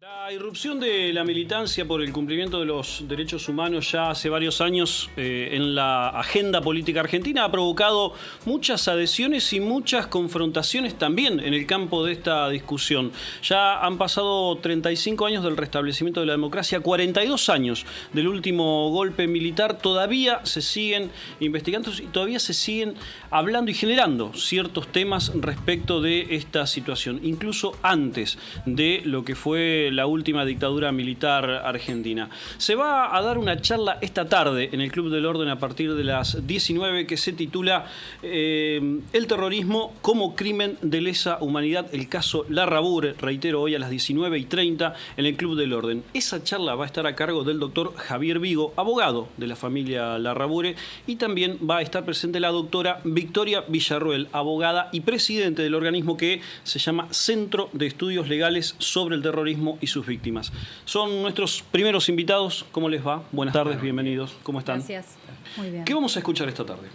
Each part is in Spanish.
La irrupción de la militancia por el cumplimiento de los derechos humanos ya hace varios años en la agenda política argentina ha provocado muchas adhesiones y muchas confrontaciones también en el campo de esta discusión. Ya han pasado 35 años del restablecimiento de la democracia, 42 años del último golpe militar, todavía se siguen investigando y todavía se siguen hablando y generando ciertos temas respecto de esta situación, incluso antes de lo que fue la última dictadura militar argentina. Se va a dar una charla esta tarde en el Club del Orden a partir de las 19 que se titula El terrorismo como crimen de lesa humanidad, el caso Larrabure, reitero, hoy a las 19:30 en el Club del Orden. Esa charla va a estar a cargo del doctor Javier Vigo, abogado de la familia Larrabure, y también va a estar presente la doctora Victoria Villarroel, abogada y presidente del organismo que se llama Centro de Estudios Legales sobre el Terrorismo y sus víctimas. Son nuestros primeros invitados. ¿Cómo les va? Buenas tardes, bienvenidos. ¿Cómo están? Gracias. Muy bien. ¿Qué vamos a escuchar esta tarde?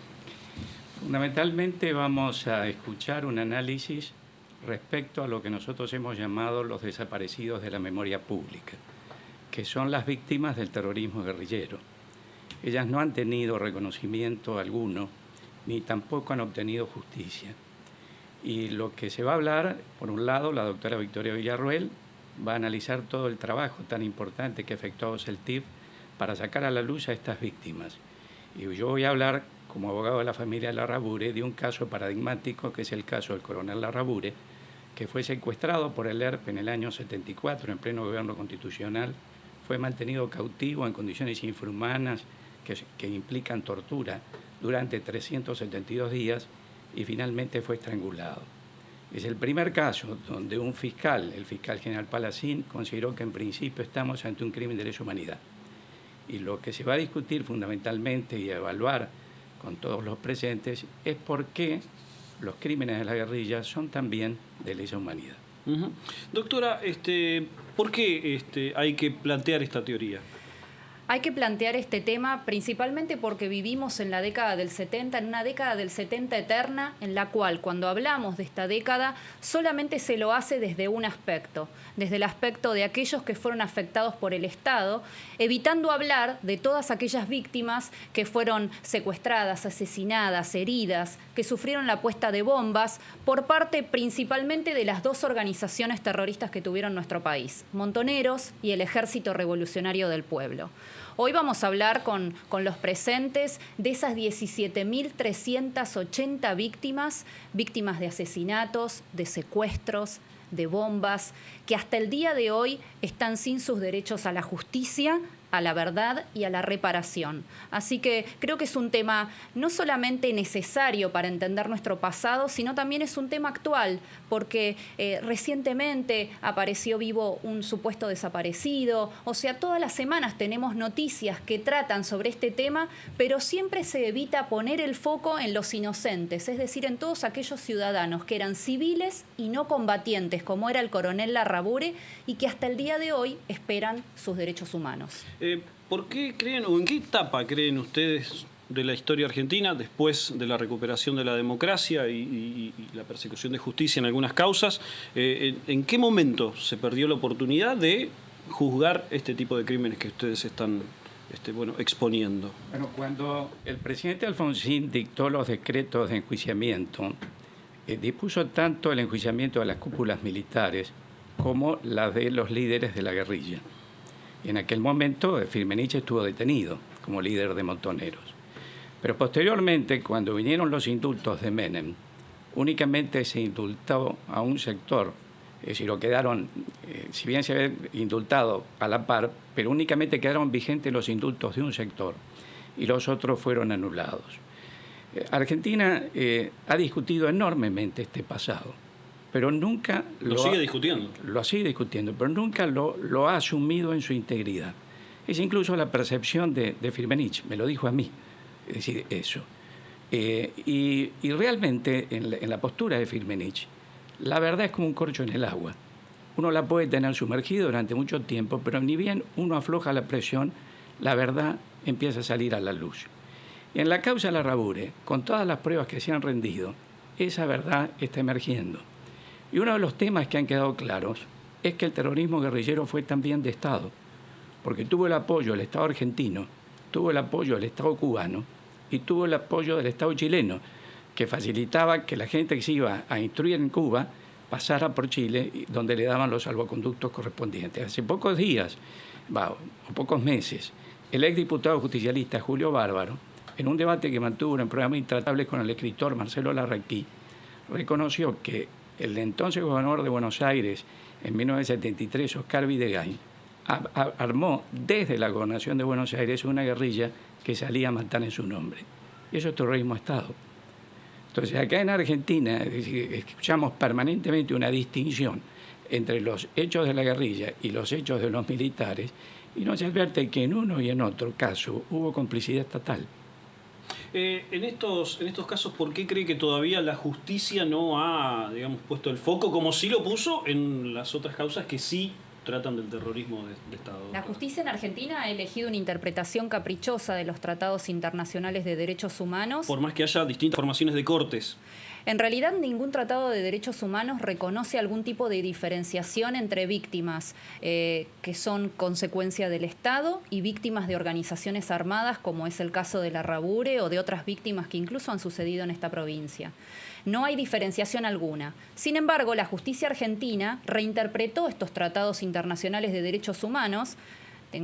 Fundamentalmente vamos a escuchar un análisis respecto a lo que nosotros hemos llamado los desaparecidos de la memoria pública, que son las víctimas del terrorismo guerrillero. Ellas no han tenido reconocimiento alguno, ni tampoco han obtenido justicia. Y lo que se va a hablar, por un lado, la doctora Victoria Villarroel va a analizar todo el trabajo tan importante que ha efectuado CELTIF para sacar a la luz a estas víctimas. Y yo voy a hablar, como abogado de la familia Larrabure, de un caso paradigmático que es el caso del coronel Larrabure, que fue secuestrado por el ERP en el año 74, en pleno gobierno constitucional, fue mantenido cautivo en condiciones infrahumanas que implican tortura durante 372 días y finalmente fue estrangulado. Es el primer caso donde un fiscal, el fiscal general Palacín, consideró que en principio estamos ante un crimen de lesa humanidad. Y lo que se va a discutir fundamentalmente y a evaluar con todos los presentes es por qué los crímenes de la guerrilla son también de lesa humanidad. Doctora, ¿por qué hay que plantear esta teoría? Hay que plantear este tema principalmente porque vivimos en la década del 70, en una década del 70 eterna, en la cual cuando hablamos de esta década solamente se lo hace desde un aspecto, desde el aspecto de aquellos que fueron afectados por el Estado, evitando hablar de todas aquellas víctimas que fueron secuestradas, asesinadas, heridas, que sufrieron la puesta de bombas por parte principalmente de las dos organizaciones terroristas que tuvieron nuestro país, Montoneros y el Ejército Revolucionario del Pueblo. Hoy vamos a hablar con los presentes de esas 17.380 víctimas de asesinatos, de secuestros, de bombas, que hasta el día de hoy están sin sus derechos a la justicia, a la verdad y a la reparación. Así que creo que es un tema no solamente necesario para entender nuestro pasado, sino también es un tema actual, porque recientemente apareció vivo un supuesto desaparecido. O sea, todas las semanas tenemos noticias que tratan sobre este tema, pero siempre se evita poner el foco en los inocentes, es decir, en todos aquellos ciudadanos que eran civiles y no combatientes, como era el coronel Larrabure, y que hasta el día de hoy esperan sus derechos humanos. ¿Por qué creen o en qué etapa creen ustedes de la historia argentina, después de la recuperación de la democracia y la persecución de justicia en algunas causas, en qué momento se perdió la oportunidad de juzgar este tipo de crímenes que ustedes están exponiendo? Bueno, cuando el presidente Alfonsín dictó los decretos de enjuiciamiento, dispuso tanto el enjuiciamiento de las cúpulas militares como las de los líderes de la guerrilla. Y en aquel momento Firmenich estuvo detenido como líder de Montoneros. Pero posteriormente, cuando vinieron los indultos de Menem, únicamente se indultó a un sector. Es decir, lo quedaron, si bien se había indultado a la par, pero únicamente quedaron vigentes los indultos de un sector y los otros fueron anulados. Argentina ha discutido enormemente este pasado, pero nunca lo sigue discutiendo. Lo sigue discutiendo, pero nunca lo ha asumido en su integridad. Es incluso la percepción de Firmenich, me lo dijo a mí, es decir, eso. Y realmente en la postura de Firmenich, la verdad es como un corcho en el agua. Uno la puede tener sumergido durante mucho tiempo, pero ni bien uno afloja la presión, la verdad empieza a salir a la luz. Y en la causa Larrabure, con todas las pruebas que se han rendido, esa verdad está emergiendo. Y uno de los temas que han quedado claros es que el terrorismo guerrillero fue también de Estado, porque tuvo el apoyo del Estado argentino, tuvo el apoyo del Estado cubano y tuvo el apoyo del Estado chileno, que facilitaba que la gente que se iba a instruir en Cuba pasara por Chile, donde le daban los salvoconductos correspondientes. Hace pocos días, o pocos meses, el exdiputado justicialista Julio Bárbaro, en un debate que mantuvo en el programa Intratables con el escritor Marcelo Larraquí, reconoció que el entonces gobernador de Buenos Aires, en 1973, Oscar Videgain, armó desde la gobernación de Buenos Aires una guerrilla que salía a matar en su nombre. Y eso es terrorismo de Estado. Entonces, acá en Argentina escuchamos permanentemente una distinción entre los hechos de la guerrilla y los hechos de los militares, y no se advierte que en uno y en otro caso hubo complicidad estatal. En estos casos, ¿por qué cree que todavía la justicia no ha, digamos, puesto el foco, como sí lo puso en las otras causas que sí tratan del terrorismo de Estado? La justicia en Argentina ha elegido una interpretación caprichosa de los tratados internacionales de derechos humanos. Por más que haya distintas formaciones de cortes. En realidad, ningún tratado de derechos humanos reconoce algún tipo de diferenciación entre víctimas que son consecuencia del Estado y víctimas de organizaciones armadas, como es el caso de la Rabure o de otras víctimas que incluso han sucedido en esta provincia. No hay diferenciación alguna. Sin embargo, la justicia argentina reinterpretó estos tratados internacionales de derechos humanos.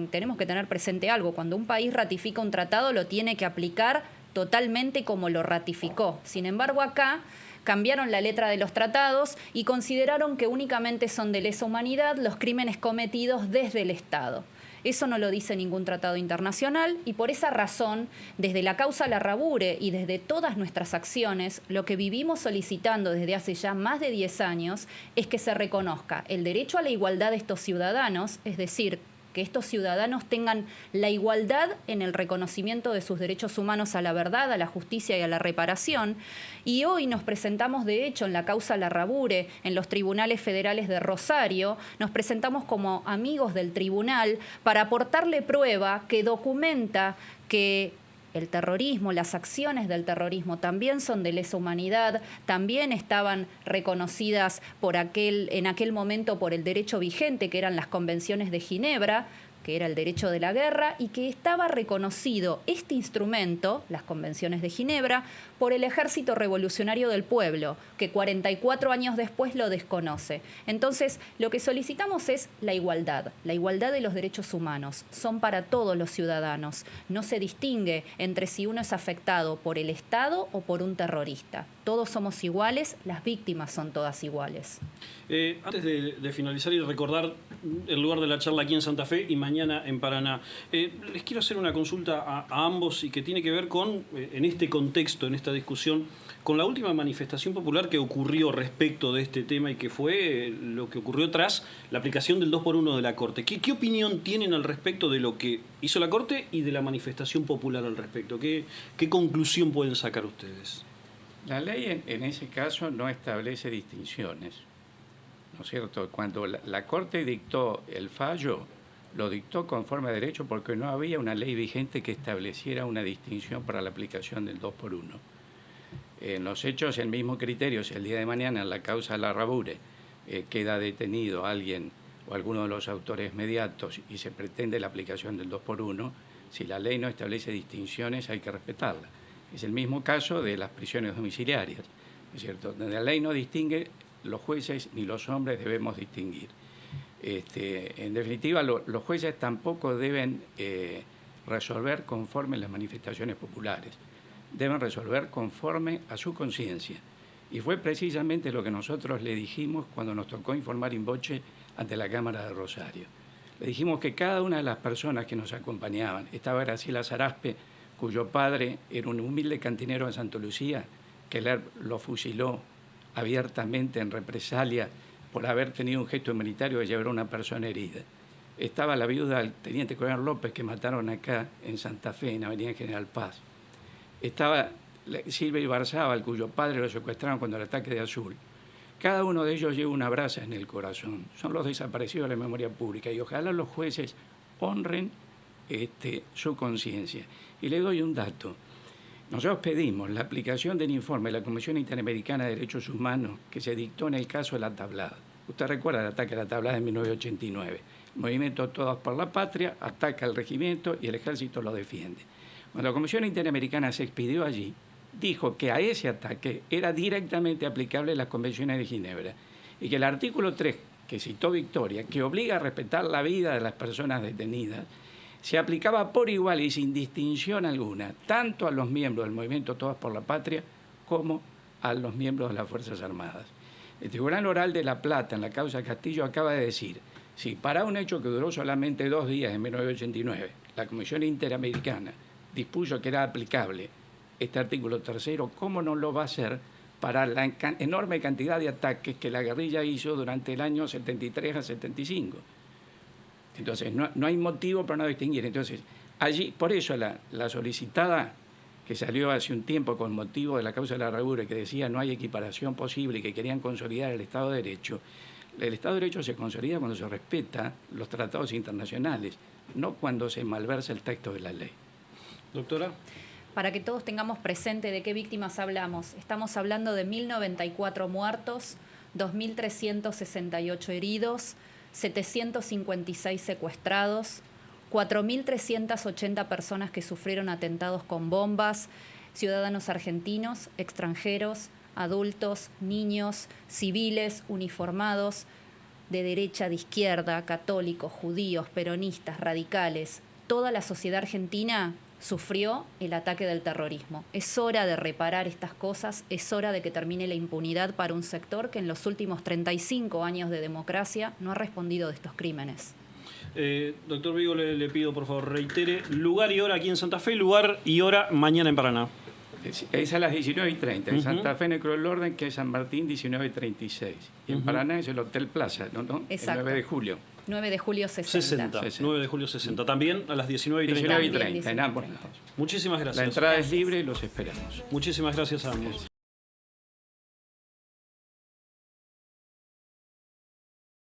Tenemos que tener presente algo: cuando un país ratifica un tratado, lo tiene que aplicar totalmente como lo ratificó. Sin embargo, acá cambiaron la letra de los tratados y consideraron que únicamente son de lesa humanidad los crímenes cometidos desde el Estado. Eso no lo dice ningún tratado internacional, y por esa razón, desde la causa Larrabure y desde todas nuestras acciones, lo que vivimos solicitando desde hace ya más de 10 años es que se reconozca el derecho a la igualdad de estos ciudadanos, es decir, que estos ciudadanos tengan la igualdad en el reconocimiento de sus derechos humanos a la verdad, a la justicia y a la reparación. Y hoy nos presentamos, de hecho, en la causa Larrabure, en los tribunales federales de Rosario, nos presentamos como amigos del tribunal para aportarle prueba que documenta que el terrorismo, las acciones del terrorismo también son de lesa humanidad, también estaban reconocidas en aquel momento por el derecho vigente, que eran las convenciones de Ginebra, que era el derecho de la guerra, y que estaba reconocido este instrumento, las convenciones de Ginebra, por el Ejército Revolucionario del Pueblo, que 44 años después lo desconoce. Entonces, lo que solicitamos es la igualdad de los derechos humanos. Son para todos los ciudadanos. No se distingue entre si uno es afectado por el Estado o por un terrorista. Todos somos iguales, las víctimas son todas iguales. Antes de finalizar y recordar el lugar de la charla aquí en Santa Fe y mañana en Paraná, les quiero hacer una consulta a ambos, y que tiene que ver con, en este contexto, en esta discusión, con la última manifestación popular que ocurrió respecto de este tema y que fue lo que ocurrió tras la aplicación del 2x1 de la Corte. ¿Qué opinión tienen al respecto de lo que hizo la Corte y de la manifestación popular al respecto? ¿Qué conclusión pueden sacar ustedes? La ley en ese caso no establece distinciones, ¿no es cierto? Cuando la Corte dictó el fallo, lo dictó conforme a derecho porque no había una ley vigente que estableciera una distinción para la aplicación del 2x1. En los hechos, el mismo criterio: si el día de mañana en la causa Larrabure queda detenido alguien o alguno de los autores mediatos y se pretende la aplicación del 2x1, si la ley no establece distinciones hay que respetarla. Es el mismo caso de las prisiones domiciliarias, ¿es cierto? Donde la ley no distingue, los jueces ni los hombres debemos distinguir. En definitiva, los jueces tampoco deben resolver conforme a las manifestaciones populares, deben resolver conforme a su conciencia. Y fue precisamente lo que nosotros le dijimos cuando nos tocó informar in voce ante la Cámara de Rosario. Le dijimos que cada una de las personas que nos acompañaban, estaba Graciela Zaraspe, cuyo padre era un humilde cantinero de Santa Lucía, que lo fusiló abiertamente en represalia por haber tenido un gesto humanitario de llevar a una persona herida. Estaba la viuda del teniente coronel López, que mataron acá en Santa Fe, en Avenida General Paz. Estaba Silvia Ibarzábal, cuyo padre lo secuestraron cuando el ataque de Azul. Cada uno de ellos lleva una brasa en el corazón. Son los desaparecidos de la memoria pública, y ojalá los jueces honren su conciencia. Y le doy un dato. Nosotros pedimos la aplicación del informe de la Comisión Interamericana de Derechos Humanos que se dictó en el caso de La Tablada. Usted recuerda el ataque a la Tablada de 1989. El movimiento Todos por la Patria ataca al regimiento y el ejército lo defiende. Cuando la Comisión Interamericana se expidió allí, dijo que a ese ataque era directamente aplicable las convenciones de Ginebra y que el artículo 3, que citó Victoria, que obliga a respetar la vida de las personas detenidas, se aplicaba por igual y sin distinción alguna, tanto a los miembros del movimiento Todos por la Patria como a los miembros de las Fuerzas Armadas. El Tribunal Oral de La Plata, en la causa Castillo, acaba de decir, si para un hecho que duró solamente 2 días en 1989, la Comisión Interamericana dispuso que era aplicable este artículo 3, ¿cómo no lo va a hacer para la enorme cantidad de ataques que la guerrilla hizo durante el año 73 a 75? Entonces, no hay motivo para no distinguir. Entonces, allí, por eso la solicitada que salió hace un tiempo con motivo de la causa de la herradura, que decía no hay equiparación posible y que querían consolidar el Estado de Derecho, el Estado de Derecho se consolida cuando se respeta los tratados internacionales, no cuando se malversa el texto de la ley. Doctora. Para que todos tengamos presente de qué víctimas hablamos, estamos hablando de 1.094 muertos, 2.368 heridos, 756 secuestrados, 4.380 personas que sufrieron atentados con bombas, ciudadanos argentinos, extranjeros, adultos, niños, civiles, uniformados, de derecha, de izquierda, católicos, judíos, peronistas, radicales. Toda la sociedad argentina sufrió el ataque del terrorismo. Es hora de reparar estas cosas, es hora de que termine la impunidad para un sector que en los últimos 35 años de democracia no ha respondido de estos crímenes. Doctor Vigo, le pido por favor reitere lugar y hora aquí en Santa Fe, lugar y hora mañana en Paraná. Es a las 19:30. En Santa Fe, Necro del Orden, que es San Martín, 19:36. Y en Paraná es el Hotel Plaza, ¿no? Exacto. El 9 de julio. 9 de julio 60. 9 de julio 60. También a las 19:30. 19:30, en ambos lados. Muchísimas gracias. La entrada es libre y los esperamos. Muchísimas gracias a ambos.